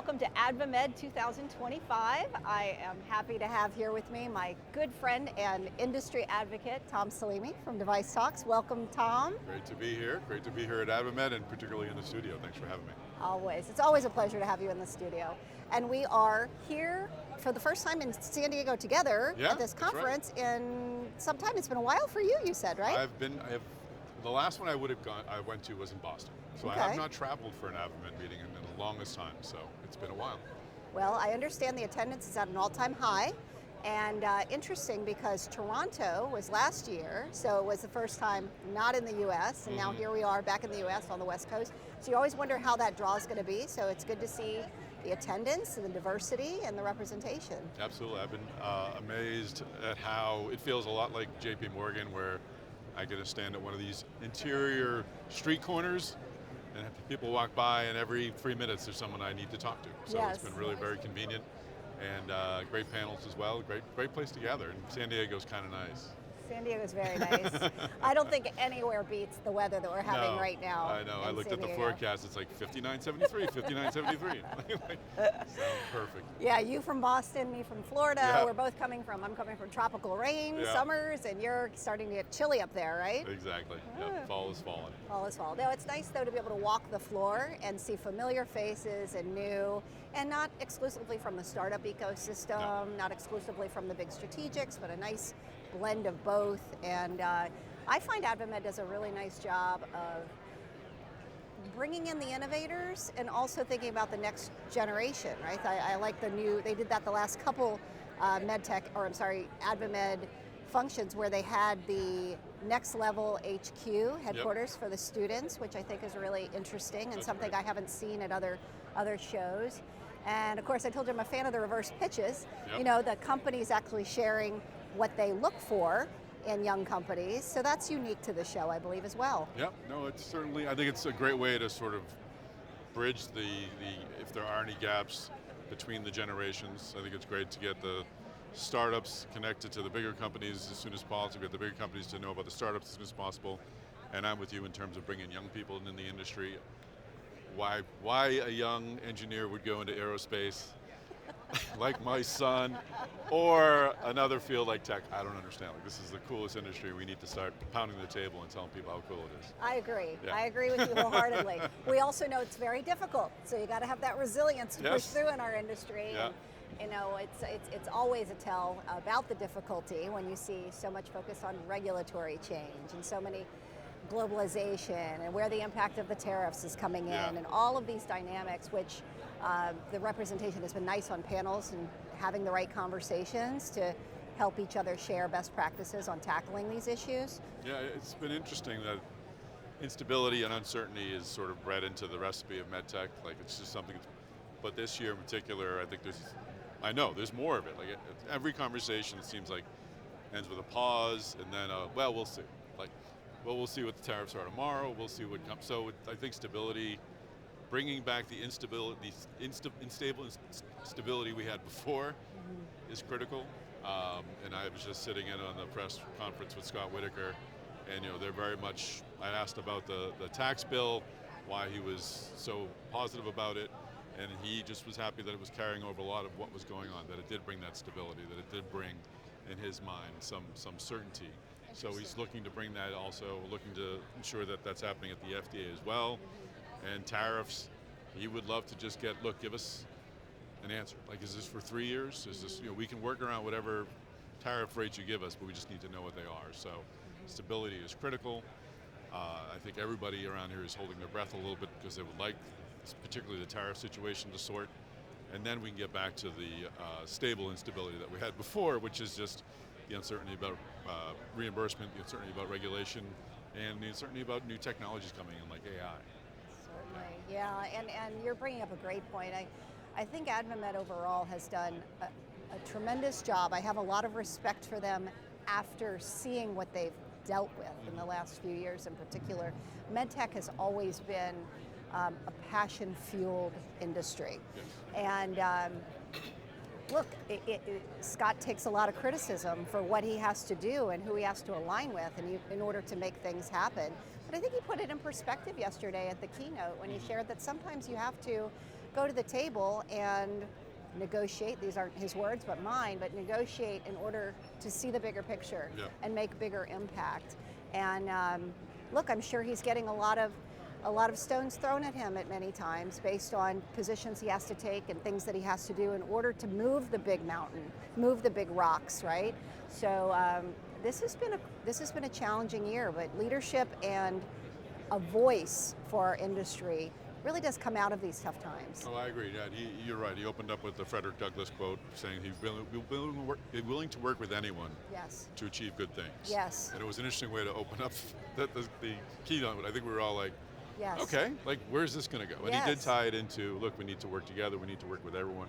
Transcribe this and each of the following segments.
welcome to AdvaMed 2025. I am happy to have here with me my good friend and industry advocate, Tom Salemi from DeviceTalks. Welcome, Tom. Great to be here. Great to be here at AdvaMed and particularly in the studio. Thanks for having me. Always. It's always a pleasure to have you in the studio. And we are here for the first time in San Diego together at this conference in some time. It's been a while for you, you said, right? The last one I went to was in Boston. So okay. I have not traveled for an AdvaMed meeting in the longest time, so it's been a while. Well, I understand the attendance is at an all-time high, and interesting because Toronto was last year, so it was the first time not in the US, and now here we are back in the US on the West Coast. So you always wonder how that draw is going to be, so it's good to see the attendance and the diversity and the representation. Absolutely, I've been amazed at how it feels a lot like JP Morgan, where I get to stand at one of these interior street corners and people walk by, and every 3 minutes there's someone I need to talk to. So yes. It's been really very convenient, and great panels as well. Great place to gather, and San Diego's kind of nice. San Diego's very nice. I don't think anywhere beats the weather that we're having right now. I know. I looked at the forecast. It's like 59.73, 59.73. Sounds perfect. Yeah, you from Boston, me from Florida. Yeah. I'm coming from tropical rain, yeah. summers, and you're starting to get chilly up there, right? Exactly. Yep. Fall is falling. Fall is fall. No, it's nice though to be able to walk the floor and see familiar faces and new, and not exclusively from the startup ecosystem, not exclusively from the big strategics, but a nice blend of both. And I find AdvaMed does a really nice job of bringing in the innovators and also thinking about the next generation, right? I like they did that the last couple AdvaMed functions where they had the next level HQ headquarters for the students, which I think is really interesting and something I haven't seen at other shows. And of course, I told you I'm a fan of the reverse pitches. Yep. You know, the companies actually sharing what they look for in young companies. So that's unique to the show, I believe, as well. Yep, no, it's certainly, I think it's a great way to sort of bridge if there are any gaps between the generations. I think it's great to get the startups connected to the bigger companies as soon as possible, get the bigger companies to know about the startups as soon as possible. And I'm with you in terms of bringing young people in the industry. Why a young engineer would go into aerospace like my son, or another field like tech, I don't understand. Like, this is the coolest industry. We need to start pounding the table and telling people how cool it is. I agree. Yeah. I agree with you wholeheartedly. We also know it's very difficult, so you got to have that resilience to push through in our industry. Yeah. And, you know, it's always a tell about the difficulty when you see so much focus on regulatory change and so many globalization and where the impact of the tariffs is coming in and all of these dynamics, which the representation has been nice on panels and having the right conversations to help each other share best practices on tackling these issues. Yeah, it's been interesting that instability and uncertainty is sort of bred into the recipe of MedTech. Like, it's just something, but this year in particular, I think there's more of it. Like, every conversation, it seems like, ends with a pause and then well, we'll see. Like, well, we'll see what the tariffs are tomorrow, we'll see what comes. So I think stability, bringing back the unstable stability we had before is critical. And I was just sitting in on the press conference with Scott Whitaker, and they're very much, I asked about the tax bill, why he was so positive about it, and he just was happy that it was carrying over a lot of what was going on, that it did bring that stability, that it did bring, in his mind, some certainty. So he's looking to bring that, also looking to ensure that that's happening at the FDA as well. And tariffs, he would love to just give us an answer. Like, is this for 3 years? Is this, we can work around whatever tariff rates you give us, but we just need to know what they are. So stability is critical. I think everybody around here is holding their breath a little bit because they would like, particularly the tariff situation, to sort. And then we can get back to the stable instability that we had before, which is just the uncertainty about reimbursement, the uncertainty about regulation, and the uncertainty about new technologies coming in like AI. Certainly, yeah, and you're bringing up a great point. I think AdvaMed overall has done a tremendous job. I have a lot of respect for them after seeing what they've dealt with in the last few years in particular. MedTech has always been a passion-fueled industry. Yes. And look, Scott takes a lot of criticism for what he has to do and who he has to align with in order to make things happen. But I think he put it in perspective yesterday at the keynote when he shared that sometimes you have to go to the table and negotiate, these aren't his words but mine, but negotiate in order to see the bigger picture and make bigger impact. And look, I'm sure he's getting a lot of stones thrown at him at many times based on positions he has to take and things that he has to do in order to move the big mountain, move the big rocks, right? So this has been a challenging year, but leadership and a voice for our industry really does come out of these tough times. Oh, I agree. Yeah, you're right. He opened up with the Frederick Douglass quote, saying he's willing to work with anyone to achieve good things. Yes. And it was an interesting way to open up the keynote. I think we were all like, yes. Okay, like where's this going to go? And he did tie it into, look, we need to work together. We need to work with everyone.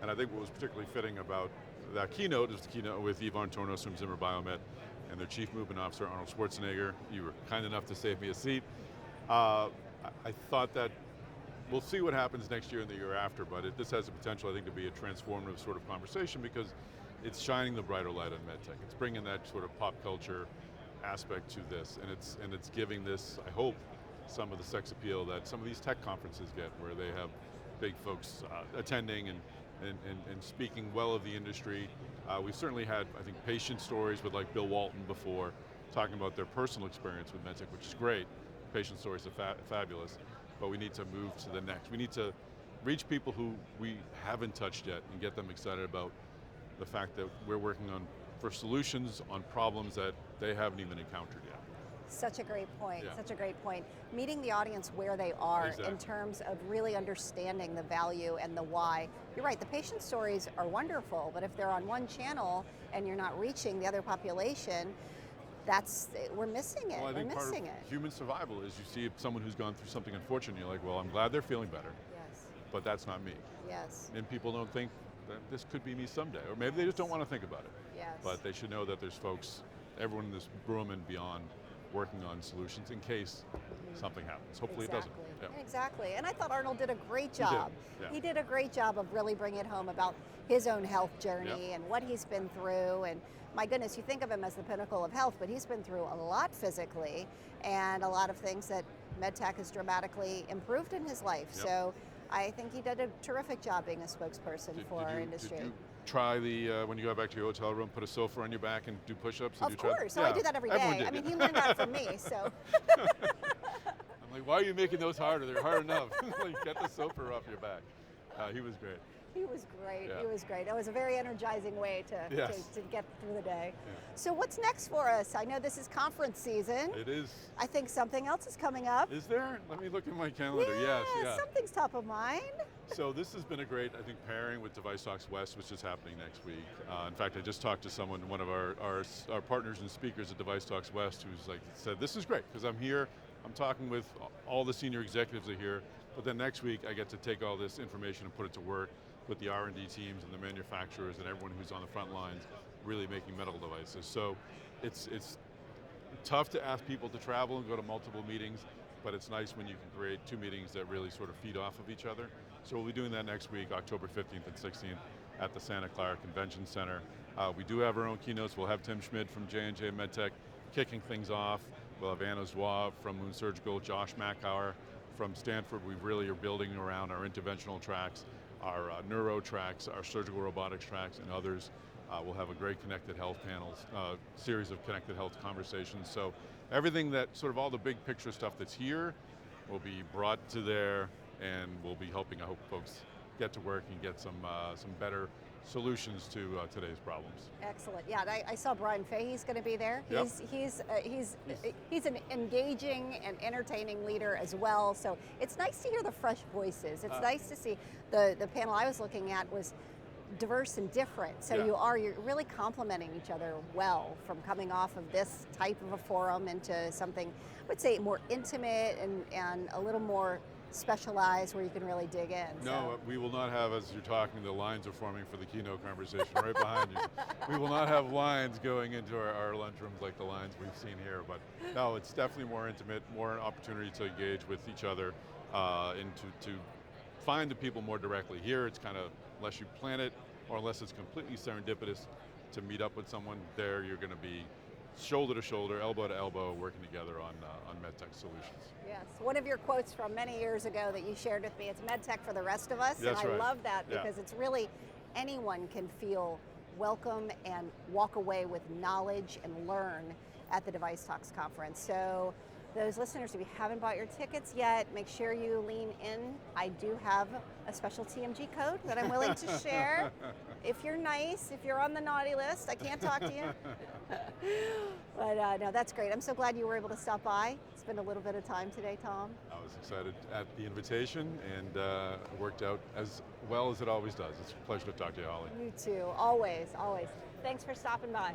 And I think what was particularly fitting about that keynote is the keynote with Yvonne Tornos from Zimmer Biomet and their Chief Movement Officer, Arnold Schwarzenegger. You were kind enough to save me a seat. I thought that we'll see what happens next year and the year after, but this has the potential, I think, to be a transformative sort of conversation because it's shining the brighter light on MedTech. It's bringing that sort of pop culture aspect to this, and it's giving this, I hope, some of the sex appeal that some of these tech conferences get, where they have big folks attending and speaking well of the industry. We've certainly had, I think, patient stories with like Bill Walton before, talking about their personal experience with MedTech, which is great. Patient stories are fabulous. But we need to move to the next. We need to reach people who we haven't touched yet and get them excited about the fact that we're working for solutions on problems that they haven't even encountered yet. Such a great point, such a great point. Meeting the audience where they are in terms of really understanding the value and the why. You're right, the patient stories are wonderful, but if they're on one channel and you're not reaching the other population, we're missing it. Well, I think we're missing it. Human survival is you see someone who's gone through something unfortunate, you're like, well, I'm glad they're feeling better. Yes. But that's not me. Yes. And people don't think that this could be me someday, or maybe they just don't want to think about it. Yes. But they should know that there's folks, everyone in this room and beyond, working on solutions in case something happens. Hopefully it doesn't. Yeah. Exactly, and I thought Arnold did a great job. He did a great job of really bringing it home about his own health journey and what he's been through, and my goodness, you think of him as the pinnacle of health, but he's been through a lot physically and a lot of things that MedTech has dramatically improved in his life. So I think he did a terrific job being a spokesperson for our industry. Did you try when you go back to your hotel room, put a sofa on your back and do push-ups? Of course, I do that every day. I mean, he learned that from me, so. I'm like, why are you making those harder? They're hard enough. Like, get the sofa off your back. He was great. He was great. He was great. It was a very energizing way to get through the day. So what's next for us? I know this is conference season. It is. I think something else is coming up. Is there? Let me look at my calendar. Yes, something's top of mind. So this has been a great, I think, pairing with DeviceTalks West, which is happening next week. In fact, I just talked to someone, one of our partners and speakers at DeviceTalks West, who's said, this is great, because I'm here, I'm talking with all the senior executives are here, but then next week I get to take all this information and put it to work with the R&D teams and the manufacturers and everyone who's on the front lines really making medical devices. So it's tough to ask people to travel and go to multiple meetings, but it's nice when you can create two meetings that really sort of feed off of each other. So we'll be doing that next week, October 15th and 16th at the Santa Clara Convention Center. We do have our own keynotes. We'll have Tim Schmid from J&J MedTech kicking things off. We'll have Anna Zwab from Moon Surgical, Josh Macauer from Stanford. We really are building around our interventional tracks, our neuro tracks, our surgical robotics tracks, and others. We'll have a great connected health panels, series of connected health conversations. So everything that, sort of all the big picture stuff that's here will be brought to there, and we'll be helping, I hope, folks get to work and get some better solutions to today's problems. Excellent. Yeah, I saw Brian Fahey's going to be there. Yep. He's an engaging and entertaining leader as well. So it's nice to hear the fresh voices. It's nice to see the panel I was looking at was diverse and different. So you're really complementing each other well, from coming off of this type of a forum into something, I would say, more intimate and a little more specialized, where you can really dig in. No, we will not have, as you're talking, the lines are forming for the keynote conversation right behind you. We will not have lines going into our lunchrooms like the lines we've seen here, but no, it's definitely more intimate, more an opportunity to engage with each other and to find the people more directly. Here it's kind of, unless you plan it or unless it's completely serendipitous to meet up with someone there, you're going to be shoulder to shoulder, elbow to elbow, working together on MedTech solutions. Yes, one of your quotes from many years ago that you shared with me, it's MedTech for the rest of us. That's and I right. love that Yeah. because it's really, anyone can feel welcome and walk away with knowledge and learn at the DeviceTalks conference. So those listeners, if you haven't bought your tickets yet, make sure you lean in. I do have a special TMG code that I'm willing to share. If you're nice, if you're on the naughty list, I can't talk to you. But no, that's great. I'm so glad you were able to stop by. Spend a little bit of time today, Tom. I was excited at the invitation, and it worked out as well as it always does. It's a pleasure to talk to you, Holly. You too, always, always. Thanks for stopping by.